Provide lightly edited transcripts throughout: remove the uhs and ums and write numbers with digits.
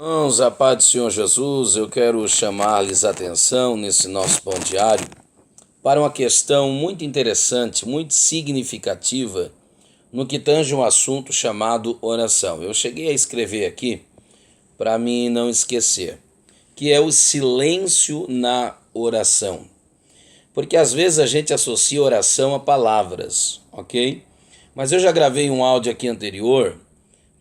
Irmãos, a paz do Senhor Jesus, eu quero chamar-lhes a atenção nesse nosso pão diário para uma questão muito interessante, muito significativa no que tange um assunto chamado oração. Eu cheguei a escrever aqui para mim não esquecer, que é o silêncio na oração. Porque às vezes a gente associa oração a palavras, ok? Mas eu já gravei um áudio aqui anterior,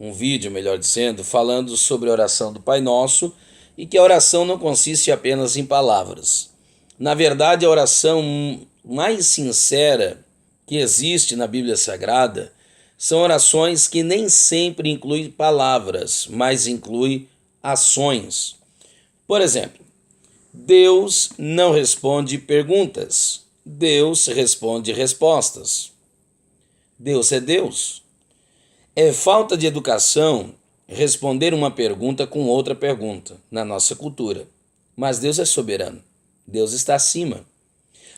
um vídeo, melhor dizendo, falando sobre a oração do Pai Nosso e que a oração não consiste apenas em palavras. Na verdade, a oração mais sincera que existe na Bíblia Sagrada são orações que nem sempre incluem palavras, mas incluem ações. Por exemplo, Deus não responde perguntas, Deus responde respostas. Deus é Deus. É falta de educação responder uma pergunta com outra pergunta na nossa cultura. Mas Deus é soberano. Deus está acima.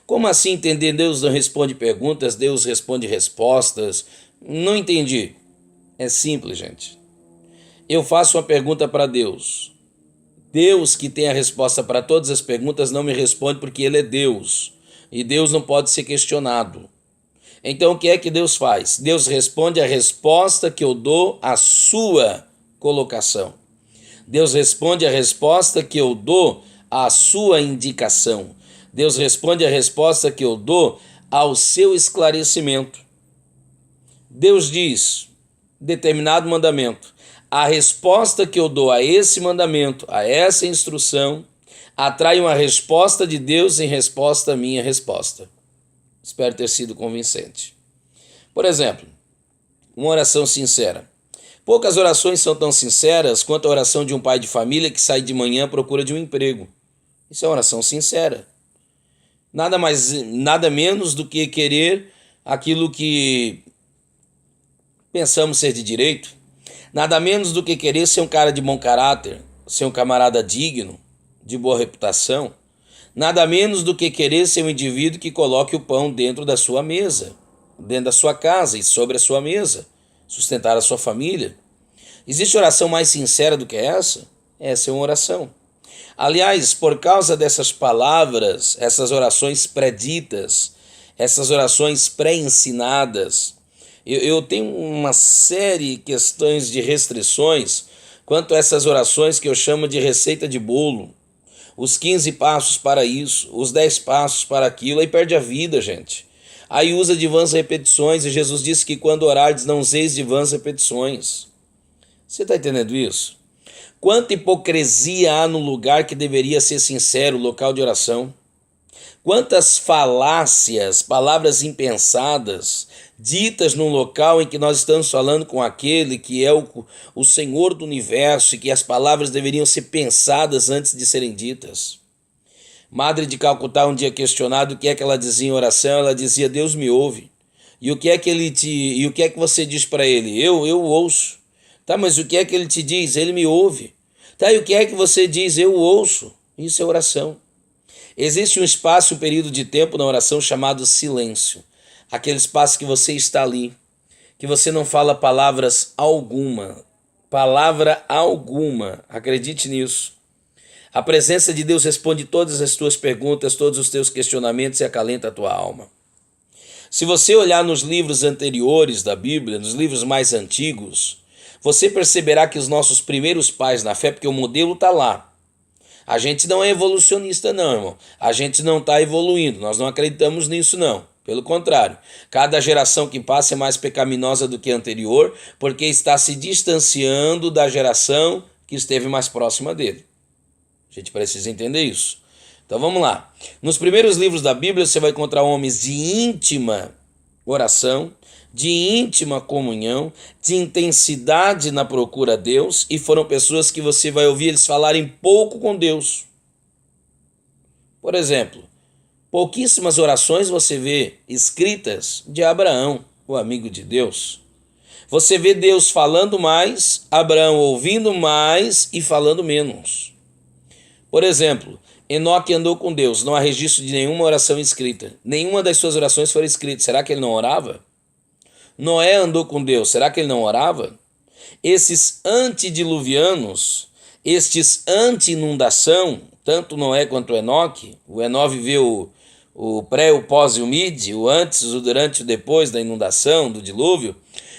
Como assim entender Deus não responde perguntas, Deus responde respostas? Não entendi. É simples, gente. Eu faço uma pergunta para Deus. Deus, que tem a resposta para todas as perguntas, não me responde porque Ele é Deus. E Deus não pode ser questionado. Então o que é que Deus faz? Deus responde a resposta que eu dou à sua colocação. Deus responde a resposta que eu dou à sua indicação. Deus responde a resposta que eu dou ao seu esclarecimento. Deus diz, determinado mandamento, a resposta que eu dou a esse mandamento, a essa instrução, atrai uma resposta de Deus em resposta à minha resposta. Espero ter sido convincente. Por exemplo, uma oração sincera. Poucas orações são tão sinceras quanto a oração de um pai de família que sai de manhã à procura de um emprego. Isso é uma oração sincera. Nada menos do que querer aquilo que pensamos ser de direito. Nada menos do que querer ser um cara de bom caráter, ser um camarada digno, de boa reputação. Nada menos do que querer ser um indivíduo que coloque o pão dentro da sua mesa, dentro da sua casa e sobre a sua mesa, sustentar a sua família. Existe oração mais sincera do que essa? Essa é uma oração. Aliás, por causa dessas palavras, essas orações preditas, essas orações pré-ensinadas, eu tenho uma série de questões de restrições quanto a essas orações que eu chamo de receita de bolo. Os 15 passos para isso, os 10 passos para aquilo, aí perde a vida, gente. Aí usa de vãs repetições, e Jesus disse que quando orardes não useis de vãs repetições. Você está entendendo isso? Quanta hipocrisia há no lugar que deveria ser sincero, local de oração. Quantas falácias, palavras impensadas, ditas num local em que nós estamos falando com aquele que é o Senhor do universo e que as palavras deveriam ser pensadas antes de serem ditas. Madre de Calcutá, um dia questionado o que é que ela dizia em oração, ela dizia, Deus me ouve. E o que é que você diz para ele? Eu ouço. Tá, mas o que é que ele te diz? Ele me ouve. Tá, e o que é que você diz? Eu ouço. Isso é oração. Existe um espaço, um período de tempo na oração chamado silêncio. Aquele espaço que você está ali, que você não fala palavra alguma, acredite nisso. A presença de Deus responde todas as tuas perguntas, todos os teus questionamentos e acalenta a tua alma. Se você olhar nos livros anteriores da Bíblia, nos livros mais antigos, você perceberá que os nossos primeiros pais na fé, porque o modelo está lá. A gente não é evolucionista não, irmão. A gente não está evoluindo, nós não acreditamos nisso não. Pelo contrário, cada geração que passa é mais pecaminosa do que a anterior, porque está se distanciando da geração que esteve mais próxima dele. A gente precisa entender isso. Então vamos lá. Nos primeiros livros da Bíblia você vai encontrar homens de íntima oração, de íntima comunhão, de intensidade na procura a Deus, e foram pessoas que você vai ouvir eles falarem pouco com Deus. Por exemplo, pouquíssimas orações você vê escritas de Abraão, o amigo de Deus. Você vê Deus falando mais, Abraão ouvindo mais e falando menos. Por exemplo, Enoque andou com Deus, não há registro de nenhuma oração escrita. Nenhuma das suas orações foi escrita. Será que ele não orava? Noé andou com Deus, será que ele não orava? Esses antediluvianos, Estes anti-inundação, tanto Noé quanto Enoque, o Enoque viveu o pré, o pós e o mid, o antes, o durante e o depois da inundação, do dilúvio,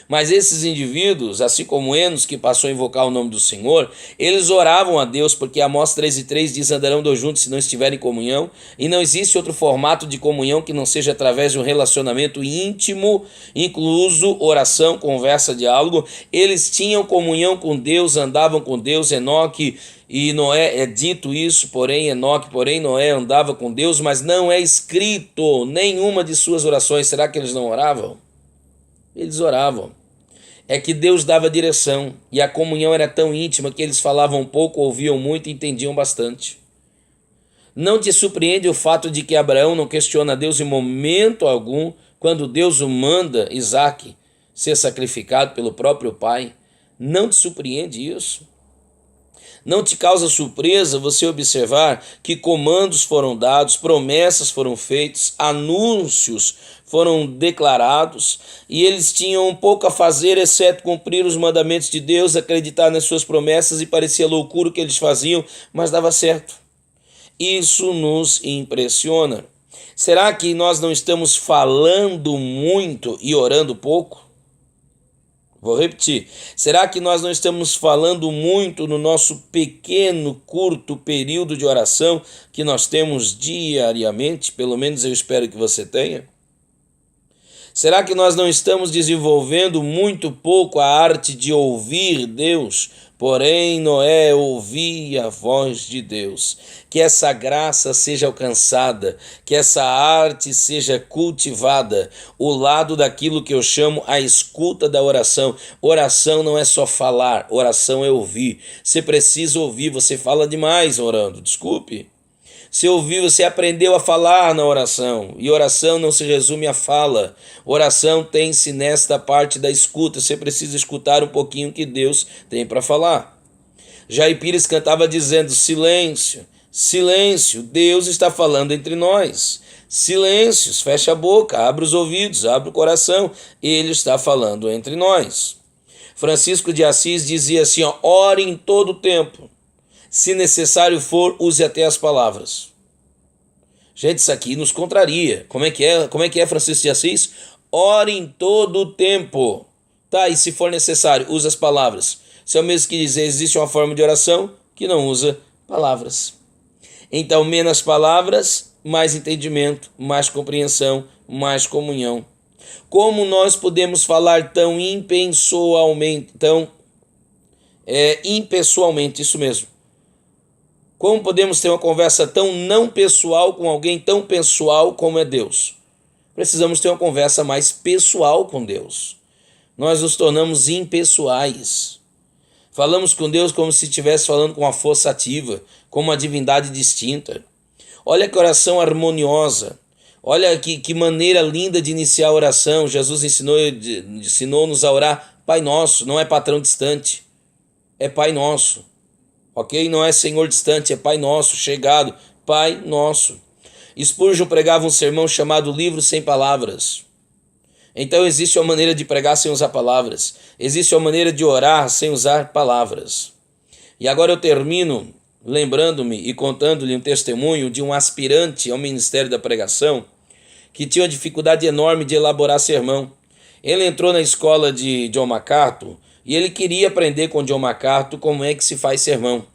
mas esses indivíduos, assim como Enos, que passou a invocar o nome do Senhor, eles oravam a Deus, porque Amós 13:3 diz: andarão dois juntos se não estiverem em comunhão, e não existe outro formato de comunhão que não seja através de um relacionamento íntimo, incluso oração, conversa, diálogo. Eles tinham comunhão com Deus, andavam com Deus. Enoque e Noé, é dito isso, porém Enoque, porém Noé andava com Deus, mas não é escrito nenhuma de suas orações. Será que eles não oravam? Eles oravam. É que Deus dava direção, e a comunhão era tão íntima que eles falavam pouco, ouviam muito e entendiam bastante. Não te surpreende o fato de que Abraão não questiona Deus em momento algum quando Deus o manda Isaque ser sacrificado pelo próprio pai? Não te surpreende isso? Não te causa surpresa você observar que comandos foram dados, promessas foram feitas, anúncios foram declarados, e eles tinham pouco a fazer exceto cumprir os mandamentos de Deus, acreditar nas suas promessas, e parecia loucura o que eles faziam, mas dava certo. Isso nos impressiona. Será que nós não estamos falando muito e orando pouco? Vou repetir. Será que nós não estamos falando muito no nosso pequeno, curto período de oração que nós temos diariamente? Pelo menos eu espero que você tenha. Será que nós não estamos desenvolvendo muito pouco a arte de ouvir Deus? Porém, Noé ouvia a voz de Deus. Que essa graça seja alcançada, que essa arte seja cultivada, o lado daquilo que eu chamo a escuta da oração. Oração não é só falar, oração é ouvir. Você precisa ouvir, você fala demais orando, desculpe. Você ouviu, você aprendeu a falar na oração, e oração não se resume a fala. Oração tem-se nesta parte da escuta. Você precisa escutar um pouquinho o que Deus tem para falar. Jair Pires cantava dizendo: silêncio, silêncio, Deus está falando entre nós. Silêncios, fecha a boca, abre os ouvidos, abre o coração, Ele está falando entre nós. Francisco de Assis dizia assim: ore em todo o tempo. Se necessário for, use até as palavras. Gente, isso aqui nos contraria. Como é que é, Francisco de Assis? Ore em todo o tempo. Tá, e se for necessário, use as palavras. Isso é o mesmo que dizer: existe uma forma de oração que não usa palavras. Então, menos palavras, mais entendimento, mais compreensão, mais comunhão. Como nós podemos falar tão impessoalmente, impessoalmente, isso mesmo. Como podemos ter uma conversa tão não pessoal com alguém tão pessoal como é Deus? Precisamos ter uma conversa mais pessoal com Deus. Nós nos tornamos impessoais. Falamos com Deus como se estivesse falando com uma força ativa, com uma divindade distinta. Olha que oração harmoniosa. Olha que maneira linda de iniciar a oração. Jesus ensinou-nos a orar Pai Nosso. Não é patrão distante, é Pai Nosso. Ok? Não é Senhor distante, é Pai Nosso, chegado, Pai Nosso. Spurgeon pregava um sermão chamado Livro Sem Palavras. Então existe uma maneira de pregar sem usar palavras. Existe uma maneira de orar sem usar palavras. E agora eu termino lembrando-me e contando-lhe um testemunho de um aspirante ao ministério da pregação que tinha uma dificuldade enorme de elaborar sermão. Ele entrou na escola de John MacArthur e ele queria aprender com John MacArthur como é que se faz sermão.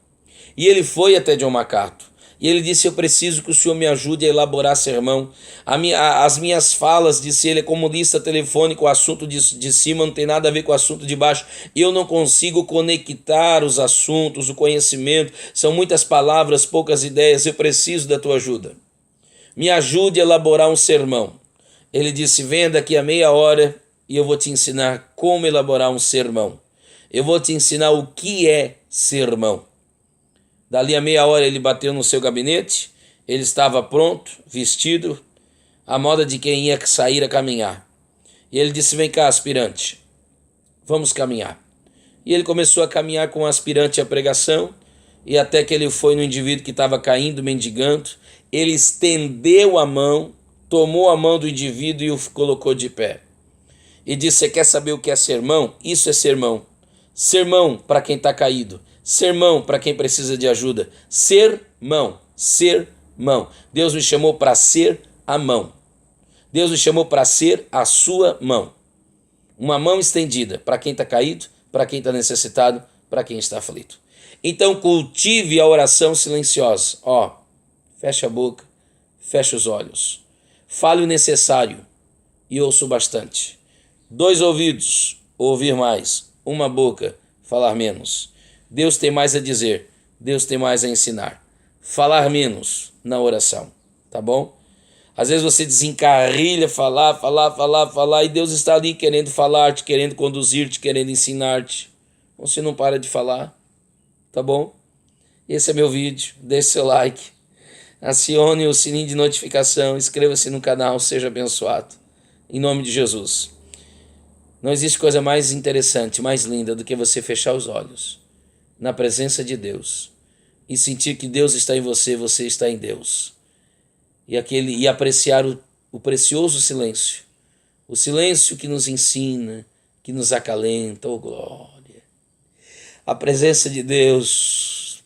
E ele foi até John MacArthur. E ele disse: eu preciso que o senhor me ajude a elaborar sermão. As minhas falas, disse ele, é como lista telefônica, o assunto de cima não tem nada a ver com o assunto de baixo. Eu não consigo conectar os assuntos, o conhecimento. São muitas palavras, poucas ideias. Eu preciso da tua ajuda. Me ajude a elaborar um sermão. Ele disse: venha daqui a meia hora e eu vou te ensinar como elaborar um sermão. Eu vou te ensinar o que é sermão. Dali a meia hora ele bateu no seu gabinete, ele estava pronto, vestido, à moda de quem ia sair a caminhar. E ele disse: vem cá, aspirante, vamos caminhar. E ele começou a caminhar com o aspirante à pregação, e até que ele foi no indivíduo que estava caindo, mendigando, ele estendeu a mão, tomou a mão do indivíduo e o colocou de pé. E disse: você quer saber o que é sermão? Isso é sermão. Sermão para quem está caído. Sermão para quem precisa de ajuda. Sermão. Sermão. Deus me chamou para ser a mão. Deus me chamou para ser a sua mão. Uma mão estendida para quem está caído, para quem está necessitado, para quem está aflito. Então cultive a oração silenciosa. Fecha a boca, fecha os olhos. Fale o necessário e ouço bastante. 2 ouvidos, ouvir mais. 1 boca, falar menos. Deus tem mais a dizer, Deus tem mais a ensinar. Falar menos na oração, tá bom? Às vezes você desencarrilha, falar, e Deus está ali querendo falar-te, querendo conduzir-te, querendo ensinar-te. Você não para de falar, tá bom? Esse é meu vídeo, deixe seu like, acione o sininho de notificação, inscreva-se no canal, seja abençoado. Em nome de Jesus. Não existe coisa mais interessante, mais linda do que você fechar os olhos na presença de Deus e sentir que Deus está em você, você está em Deus. E apreciar o precioso silêncio. O silêncio que nos ensina, que nos acalenta, glória. A presença de Deus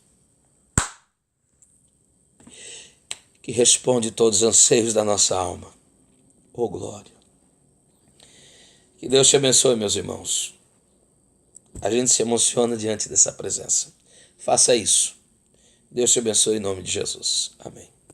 que responde todos os anseios da nossa alma. Glória. Que Deus te abençoe, meus irmãos. A gente se emociona diante dessa presença. Faça isso. Deus te abençoe em nome de Jesus. Amém.